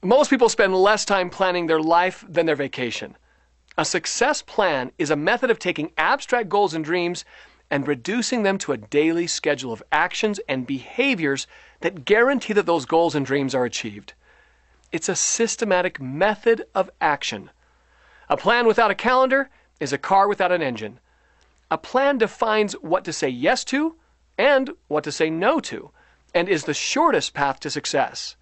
Most people spend less time planning their life than their vacation. A success plan is a method of taking abstract goals and dreams and reducing them to a daily schedule of actions and behaviors that guarantee that those goals and dreams are achieved. It's a systematic method of action. A plan without a calendar is a car without an engine. A plan defines what to say yes to and what to say no to, and is the shortest path to success.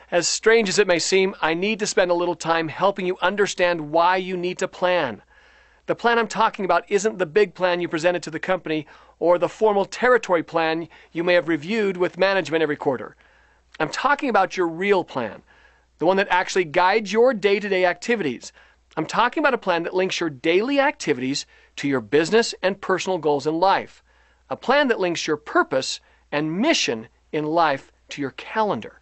As strange as it may seem, I need to spend a little time helping you understand why you need to plan. The plan I'm talking about isn't the big plan you presented to the company or the formal territory plan you may have reviewed with management every quarter. I'm talking about your real plan, the one that actually guides your day-to-day activities. I'm talking about a plan that links your daily activities to your business and personal goals in life. A plan that links your purpose and mission in life to your calendar.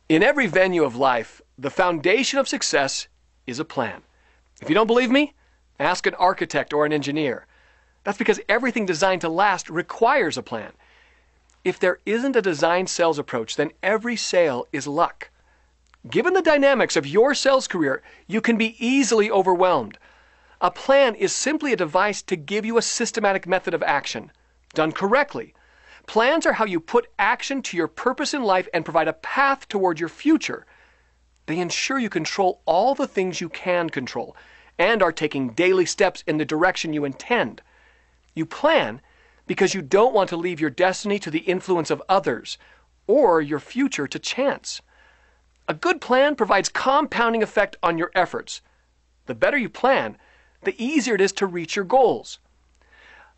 In every venue of life, the foundation of success is a plan. If you don't believe me, ask an architect or an engineer. That's because everything designed to last requires a plan. If there isn't a design sales approach, then every sale is luck. Given the dynamics of your sales career, you can be easily overwhelmed. A plan is simply a device to give you a systematic method of action. Done correctly, plans are how you put action to your purpose in life and provide a path toward your future. They ensure you control all the things you can control and are taking daily steps in the direction you intend. You plan because you don't want to leave your destiny to the influence of others or your future to chance. A good plan provides compounding effect on your efforts. The better you plan, the easier it is to reach your goals.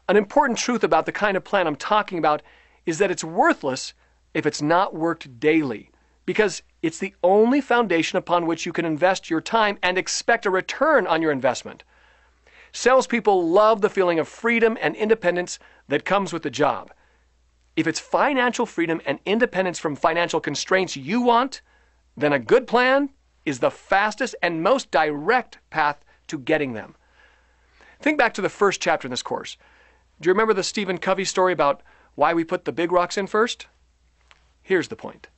An important truth about the kind of plan I'm talking about is that it's worthless if it's not worked daily, because it's the only foundation upon which you can invest your time and expect a return on your investment. Salespeople love the feeling of freedom and independence that comes with the job. If it's financial freedom and independence from financial constraints you want, then a good plan is the fastest and most direct path to getting them. Think back to the first chapter in this course. Do you remember the Stephen Covey story about why we put the big rocks in first? Here's the point.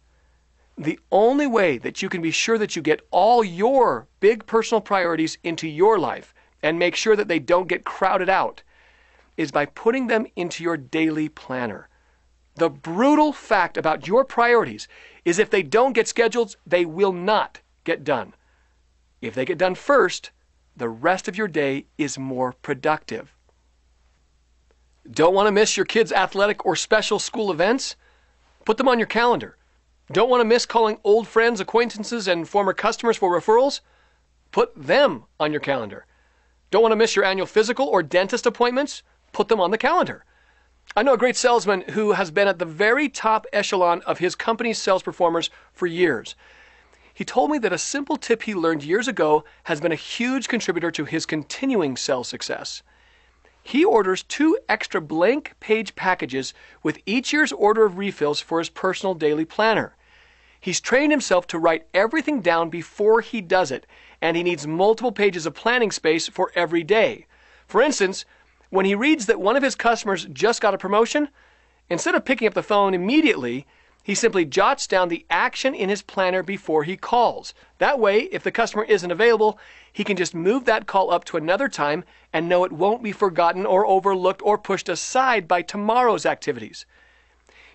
The only way that you can be sure that you get all your big personal priorities into your life and make sure that they don't get crowded out is by putting them into your daily planner. The brutal fact about your priorities is if they don't get scheduled, they will not get done. If they get done first, the rest of your day is more productive. Don't want to miss your kids' athletic or special school events? Put them on your calendar. Don't want to miss calling old friends, acquaintances, and former customers for referrals? Put them on your calendar. Don't want to miss your annual physical or dentist appointments? Put them on the calendar. I know a great salesman who has been at the very top echelon of his company's sales performers for years. He told me that a simple tip he learned years ago has been a huge contributor to his continuing sales success. He orders 2 extra blank page packages with each year's order of refills for his personal daily planner. He's trained himself to write everything down before he does it, and he needs multiple pages of planning space for every day. For instance, when he reads that one of his customers just got a promotion, instead of picking up the phone immediately, he simply jots down the action in his planner before he calls. That way, if the customer isn't available, he can just move that call up to another time and know it won't be forgotten or overlooked or pushed aside by tomorrow's activities.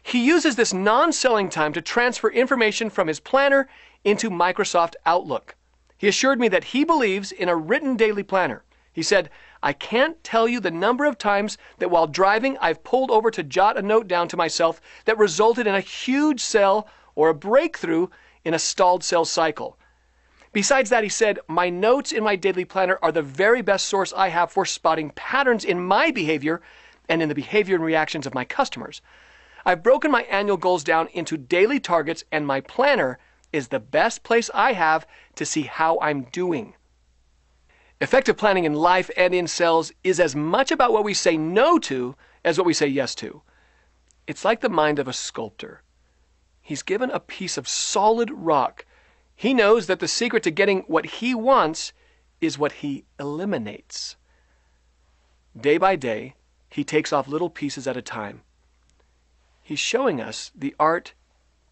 He uses this non-selling time to transfer information from his planner into Microsoft Outlook. He assured me that he believes in a written daily planner. He said, "I can't tell you the number of times that while driving I've pulled over to jot a note down to myself that resulted in a huge sale or a breakthrough in a stalled sales cycle." Besides that, he said, "My notes in my daily planner are the very best source I have for spotting patterns in my behavior and in the behavior and reactions of my customers. I've broken my annual goals down into daily targets, and my planner is the best place I have to see how I'm doing." Effective planning in life and in sales is as much about what we say no to as what we say yes to. It's like the mind of a sculptor. He's given a piece of solid rock. He knows that the secret to getting what he wants is what he eliminates. Day by day, he takes off little pieces at a time. He's showing us the art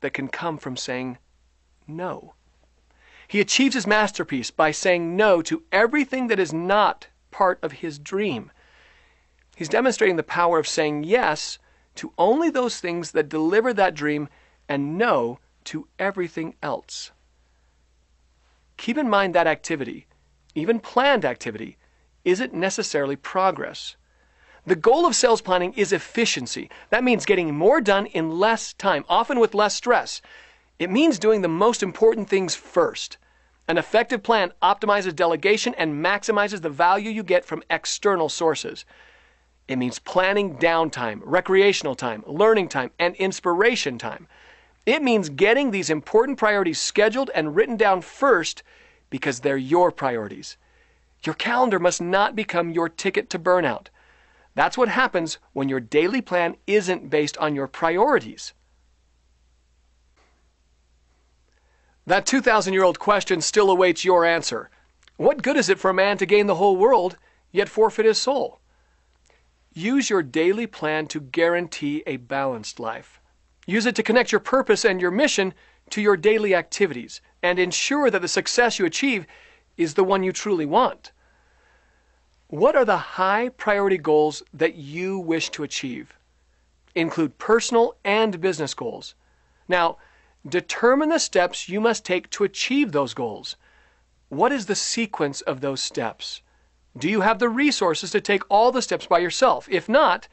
that can come from saying no. He achieves his masterpiece by saying no to everything that is not part of his dream. He's demonstrating the power of saying yes to only those things that deliver that dream and no to everything else. Keep in mind that activity, even planned activity, isn't necessarily progress. The goal of sales planning is efficiency. That means getting more done in less time, often with less stress. It means doing the most important things first. An effective plan optimizes delegation and maximizes the value you get from external sources. It means planning downtime, recreational time, learning time, and inspiration time. It means getting these important priorities scheduled and written down first because they're your priorities. Your calendar must not become your ticket to burnout. That's what happens when your daily plan isn't based on your priorities. That 2,000-year-old question still awaits your answer. What good is it for a man to gain the whole world, yet forfeit his soul? Use your daily plan to guarantee a balanced life. Use it to connect your purpose and your mission to your daily activities and ensure that the success you achieve is the one you truly want. What are the high priority goals that you wish to achieve? Include personal and business goals. Now, determine the steps you must take to achieve those goals. What is the sequence of those steps? Do you have the resources to take all the steps by yourself? If not,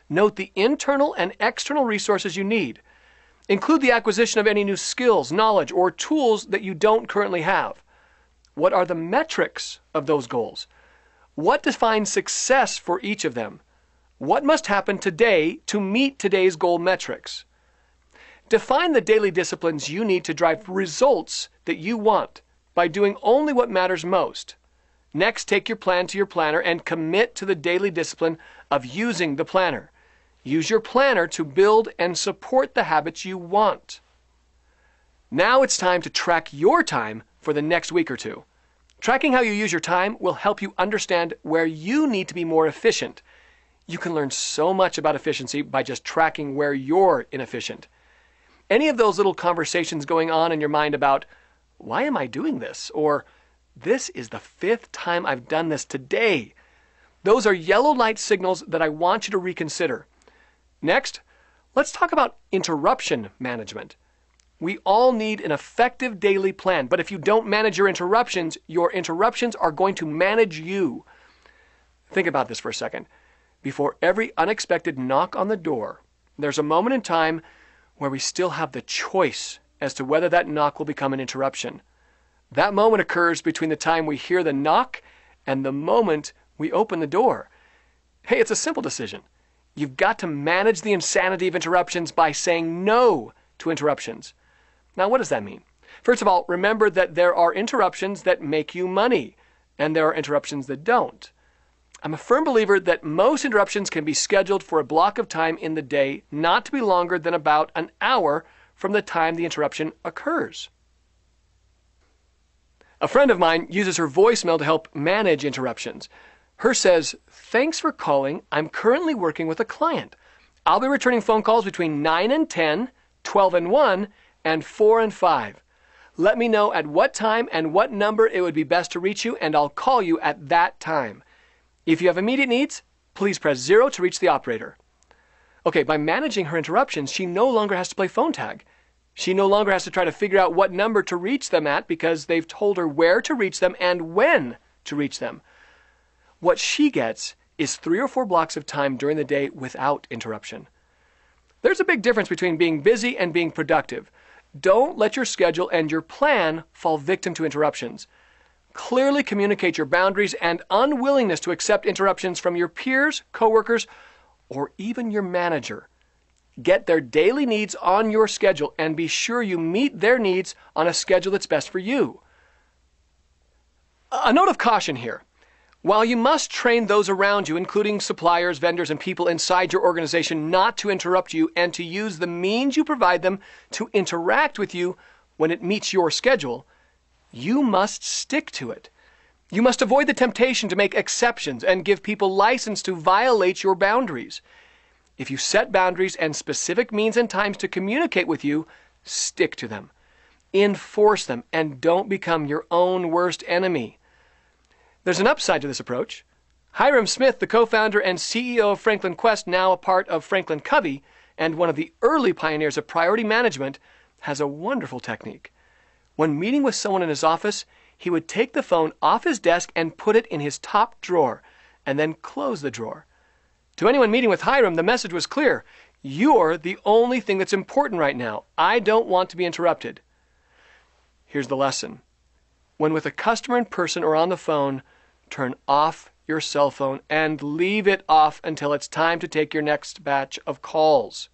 note the internal and external resources you need. Include the acquisition of any new skills, knowledge, or tools that you don't currently have. What are the metrics of those goals? What defines success for each of them? What must happen today to meet today's goal metrics? Define the daily disciplines you need to drive results that you want by doing only what matters most. Next, take your plan to your planner and commit to the daily discipline of using the planner. Use your planner to build and support the habits you want. Now it's time to track your time for the next week or two. Tracking how you use your time will help you understand where you need to be more efficient. You can learn so much about efficiency by just tracking where you're inefficient. Any of those little conversations going on in your mind about, why am I doing this? Or, this is the 5th time I've done this today. Those are yellow light signals that I want you to reconsider. Next, let's talk about interruption management. We all need an effective daily plan, but if you don't manage your interruptions are going to manage you. Think about this for a second. Before every unexpected knock on the door, there's a moment in time where we still have the choice as to whether that knock will become an interruption. That moment occurs between the time we hear the knock and the moment we open the door. Hey, it's a simple decision. You've got to manage the insanity of interruptions by saying no to interruptions. Now, what does that mean? First of all, remember that there are interruptions that make you money, and there are interruptions that don't. I'm a firm believer that most interruptions can be scheduled for a block of time in the day, not to be longer than about an hour from the time the interruption occurs. A friend of mine uses her voicemail to help manage interruptions. Hers says, "Thanks for calling. I'm currently working with a client. I'll be returning phone calls between 9 and 10, 12 and 1, and 4 and 5. Let me know at what time and what number it would be best to reach you, and I'll call you at that time. If you have immediate needs, please press 0 to reach the operator." Okay, by managing her interruptions, she no longer has to play phone tag. She no longer has to try to figure out what number to reach them at because they've told her where to reach them and when to reach them. What she gets is 3 or 4 blocks of time during the day without interruption. There's a big difference between being busy and being productive. Don't let your schedule and your plan fall victim to interruptions. Clearly communicate your boundaries and unwillingness to accept interruptions from your peers, coworkers, or even your manager. Get their daily needs on your schedule and be sure you meet their needs on a schedule that's best for you. A note of caution here. While you must train those around you, including suppliers, vendors, and people inside your organization, not to interrupt you and to use the means you provide them to interact with you when it meets your schedule, you must stick to it. You must avoid the temptation to make exceptions and give people license to violate your boundaries. If you set boundaries and specific means and times to communicate with you, stick to them. Enforce them and don't become your own worst enemy. There's an upside to this approach. Hyrum Smith, the co-founder and CEO of Franklin Quest, now a part of Franklin Covey, and one of the early pioneers of priority management, has a wonderful technique. When meeting with someone in his office, he would take the phone off his desk and put it in his top drawer, and then close the drawer. To anyone meeting with Hyrum, the message was clear. You're the only thing that's important right now. I don't want to be interrupted. Here's the lesson. When with a customer in person or on the phone, turn off your cell phone and leave it off until it's time to take your next batch of calls.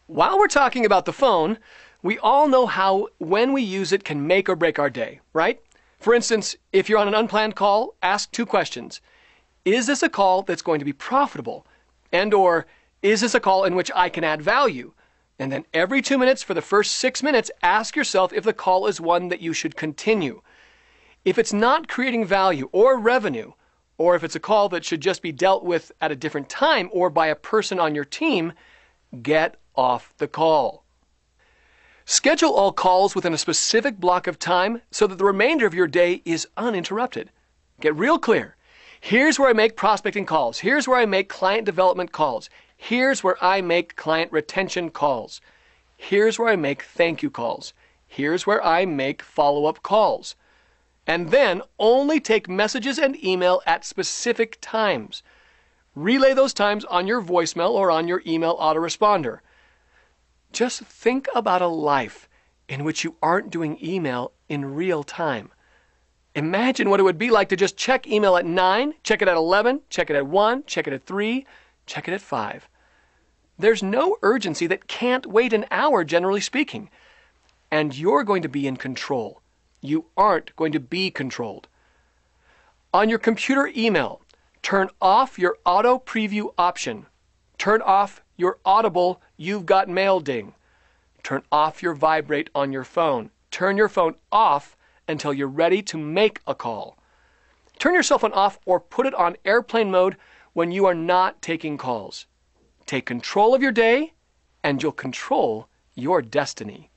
While we're talking about the phone, we all know how when we use it can make or break our day, right? For instance, if you're on an unplanned call, ask 2 questions. Is this a call that's going to be profitable? And/or is this a call in which I can add value? And then every 2 minutes for the first 6 minutes, ask yourself if the call is one that you should continue. If it's not creating value or revenue, or if it's a call that should just be dealt with at a different time or by a person on your team, get off the call. Schedule all calls within a specific block of time so that the remainder of your day is uninterrupted. Get real clear. Here's where I make prospecting calls. Here's where I make client development calls. Here's where I make client retention calls. Here's where I make thank you calls. Here's where I make follow-up calls. And then only take messages and email at specific times. Relay those times on your voicemail or on your email autoresponder. Just think about a life in which you aren't doing email in real time. Imagine what it would be like to just check email at 9, check it at 11, check it at 1, check it at 3, check it at 5. There's no urgency that can't wait an hour, generally speaking. And you're going to be in control. You aren't going to be controlled. On your computer email, turn off your auto preview option. Turn off your audible "you've got mail" ding. Turn off your vibrate on your phone. Turn your phone off until you're ready to make a call. Turn your cell phone off or put it on airplane mode when you are not taking calls. Take control of your day, and you'll control your destiny.